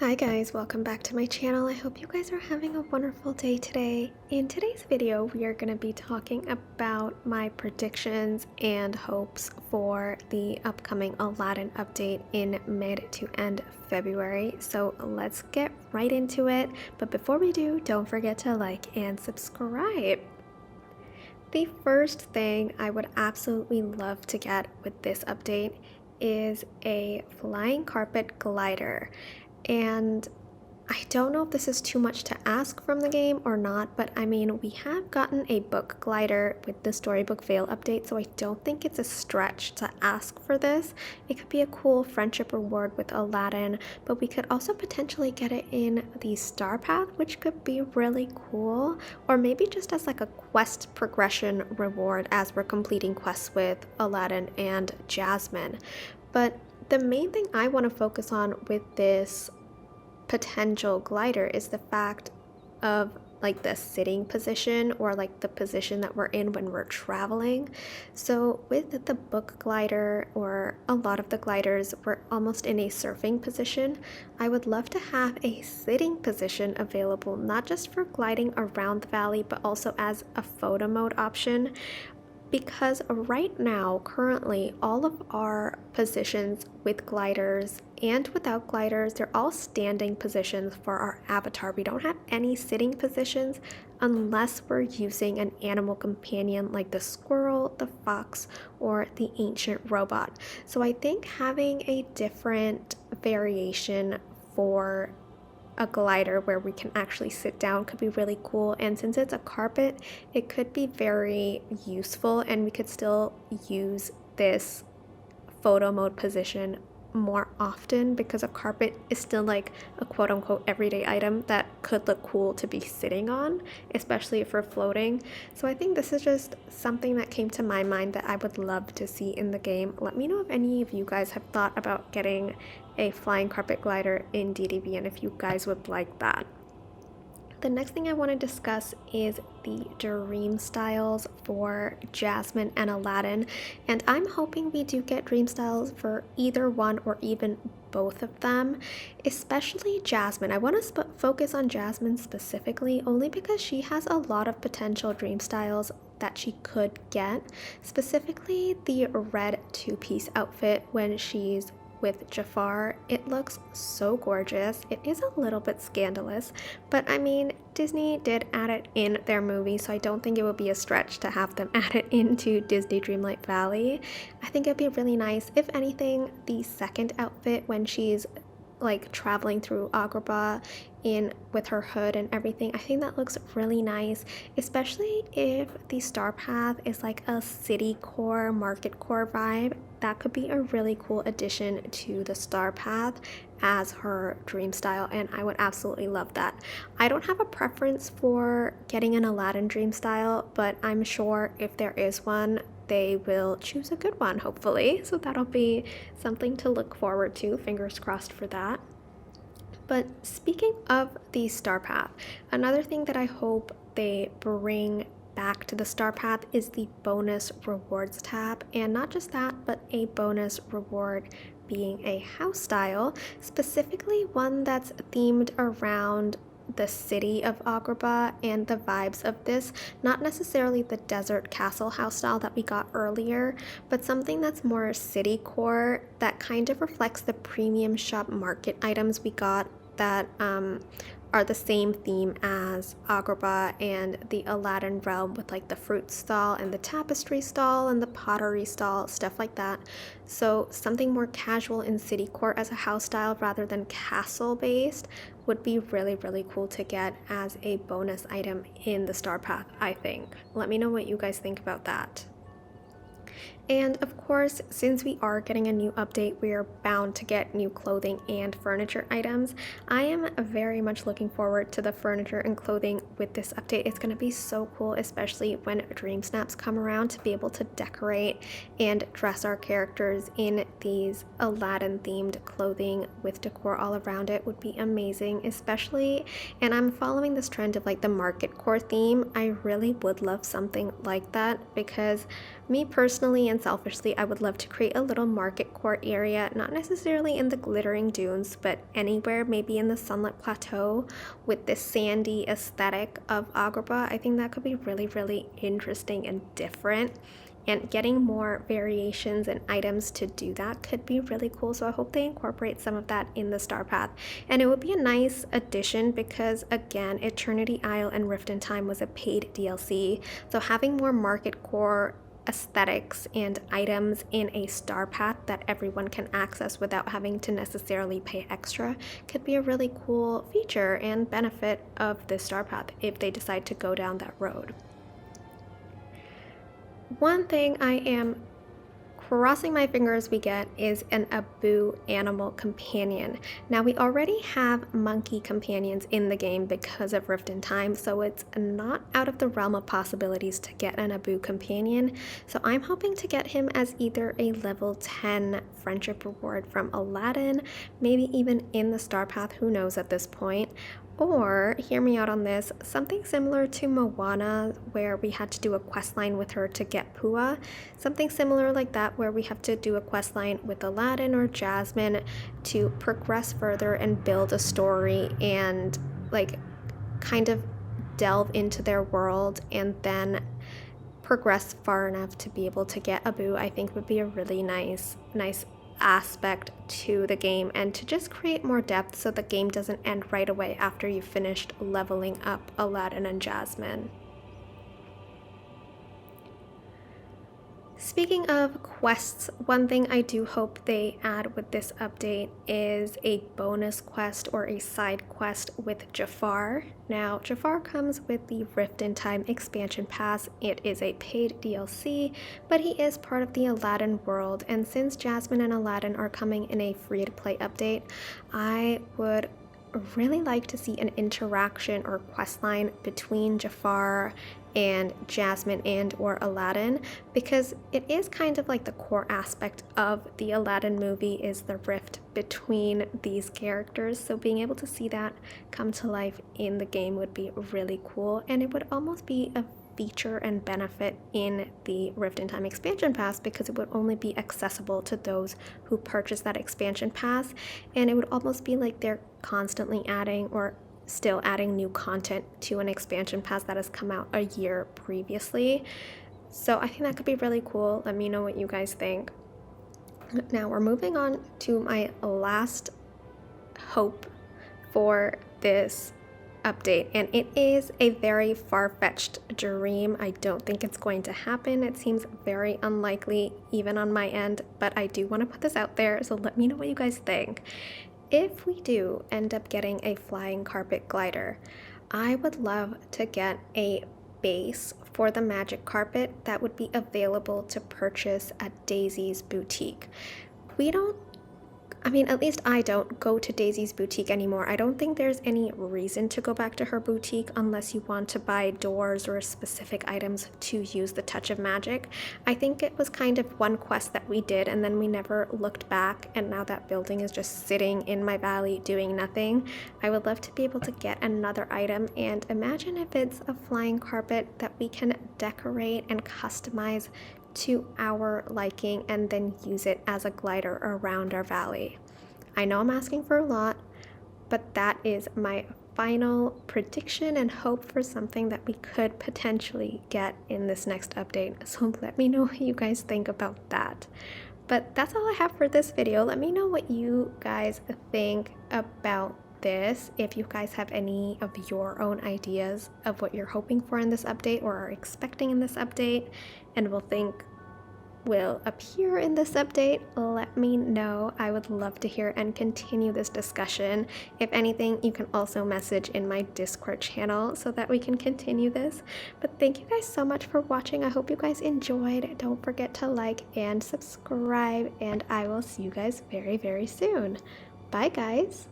Hi guys, welcome back to my channel. I hope you guys are having a wonderful day today. In today's video, we are going to be talking about my predictions and hopes for the upcoming Aladdin update in mid to end February. So let's get right into it. But before we do, don't forget to like and subscribe. The first thing I would absolutely love to get with this update is a flying carpet glider. And I don't know if this is too much to ask from the game or not, but I mean, we have gotten a book glider with the Storybook Vale update, so I don't think it's a stretch to ask for this. It could be a cool friendship reward with Aladdin, but we could also potentially get it in the Star Path, which could be really cool, or maybe just as like a quest progression reward as we're completing quests with Aladdin and Jasmine. But the main thing I want to focus on with this potential glider is the fact of like the sitting position, or like the position that we're in when we're traveling. So with the book glider, or a lot of the gliders, we're almost in a surfing position. I would love to have a sitting position available, not just for gliding around the valley, but also as a photo mode option. Because right now, currently, all of our positions with gliders and without gliders, they're all standing positions for our avatar. We don't have any sitting positions unless we're using an animal companion like the squirrel, the fox, or the ancient robot. So I think having a different variation for a glider where we can actually sit down could be really cool, and since it's a carpet, it could be very useful, and we could still use this photo mode position more often because a carpet is still like a quote-unquote everyday item that could look cool to be sitting on, especially if we're floating. So I think this is just something that came to my mind that I would love to see in the game. Let me know if any of you guys have thought about getting a flying carpet glider in DDB and if you guys would like that. The next thing I want to discuss is the dream styles for Jasmine and Aladdin, and I'm hoping we do get dream styles for either one or even both of them, especially Jasmine. I want to focus on Jasmine specifically only because she has a lot of potential dream styles that she could get, specifically the red two-piece outfit when she's with Jafar. It looks so gorgeous. It is a little bit scandalous, but I mean, Disney did add it in their movie, so I don't think it would be a stretch to have them add it into Disney Dreamlight Valley. I think it'd be really nice. If anything, the second outfit when she's like traveling through Agrabah in with her hood and everything, I think that looks really nice, especially if the Star Path is like a city core, market core vibe. That could be a really cool addition to the Star Path as her dream style, and I would absolutely love that. I don't have a preference for getting an Aladdin dream style, but I'm sure if there is one, they will choose a good one, hopefully. So that'll be something to look forward to. Fingers crossed for that. But speaking of the Star Path, another thing that I hope they bring back to the Star Path is the bonus rewards tab, and not just that, but a bonus reward being a house style, specifically one that's themed around the city of Agrabah and the vibes of this, not necessarily the desert castle house style that we got earlier, but something that's more city core that kind of reflects the premium shop market items we got that are the same theme as Agrabah and the Aladdin realm, with like the fruit stall and the tapestry stall and the pottery stall, stuff like that. So something more casual in city core as a house style rather than castle based would be really, really cool to get as a bonus item in the Star Path, I think. Let me know what you guys think about that. And of course, since we are getting a new update, we are bound to get new clothing and furniture items. I am very much looking forward to the furniture and clothing with this update. It's going to be so cool, especially when Dream Snaps come around, to be able to decorate and dress our characters in these Aladdin themed clothing with decor all around it would be amazing, especially, and I'm following this trend of like the market core theme. I really would love something like that because me personally, and and selfishly, I would love to create a little market court area, not necessarily in the glittering dunes, but anywhere, maybe in the Sunlit Plateau with this sandy aesthetic of Agrabah. I think that could be really, really interesting and different. And getting more variations and items to do that could be really cool. So I hope they incorporate some of that in the Star Path. And it would be a nice addition because, again, Eternity Isle and Rift in Time was a paid DLC. So having more market core aesthetics and items in a Star Path that everyone can access without having to necessarily pay extra could be a really cool feature and benefit of this Star Path if they decide to go down that road. One thing I am crossing my fingers we get is an Abu animal companion. Now, we already have monkey companions in the game because of Rift in Time, so it's not out of the realm of possibilities to get an Abu companion. So I'm hoping to get him as either a level 10 friendship reward from Aladdin, maybe even in the Star Path, who knows at this point. Or, hear me out on this, something similar to Moana, where we had to do a quest line with her to get Pua. Something similar like that, where we have to do a quest line with Aladdin or Jasmine to progress further and build a story and, like, kind of delve into their world and then progress far enough to be able to get Abu. I think would be a really nice aspect to the game, and to just create more depth so the game doesn't end right away after you've finished leveling up Aladdin and Jasmine. Speaking of quests, one thing I do hope they add with this update is a bonus quest or a side quest with Jafar. Now, Jafar comes with the Rift in Time expansion pass. It is a paid DLC, but he is part of the Aladdin world, and since Jasmine and Aladdin are coming in a free-to-play update, I would really like to see an interaction or quest line between Jafar and Jasmine and or Aladdin, because it is kind of like the core aspect of the Aladdin movie is the rift between these characters. So being able to see that come to life in the game would be really cool, and it would almost be a feature and benefit in the Rift in Time expansion pass because it would only be accessible to those who purchase that expansion pass, and it would almost be like they're constantly adding or still adding new content to an expansion pass that has come out a year previously. So I think that could be really cool. Let me know what you guys think. Now we're moving on to my last hope for this update, and it is a very far-fetched dream. I don't think it's going to happen. It seems very unlikely even on my end, but I do want to put this out there, so let me know what you guys think. If we do end up getting a flying carpet glider, I would love to get a base for the magic carpet that would be available to purchase at Daisy's boutique. At least I don't go to Daisy's boutique anymore. I don't think there's any reason to go back to her boutique unless you want to buy doors or specific items to use the touch of magic. I think it was kind of one quest that we did and then we never looked back, and now that building is just sitting in my valley doing nothing. I would love to be able to get another item, and imagine if it's a flying carpet that we can decorate and customize to our liking and then use it as a glider around our valley. I know I'm asking for a lot, but that is my final prediction and hope for something that we could potentially get in this next update. So let me know what you guys think about that. But that's all I have for this video. Let me know what you guys think about this, if you guys have any of your own ideas of what you're hoping for in this update or are expecting in this update and will appear in this update. Let me know. I would love to hear and continue this discussion. If anything, you can also message in my Discord channel so that we can continue this. But thank you guys so much for watching. I hope you guys enjoyed. Don't forget to like and subscribe, and I will see you guys very, very soon. Bye guys.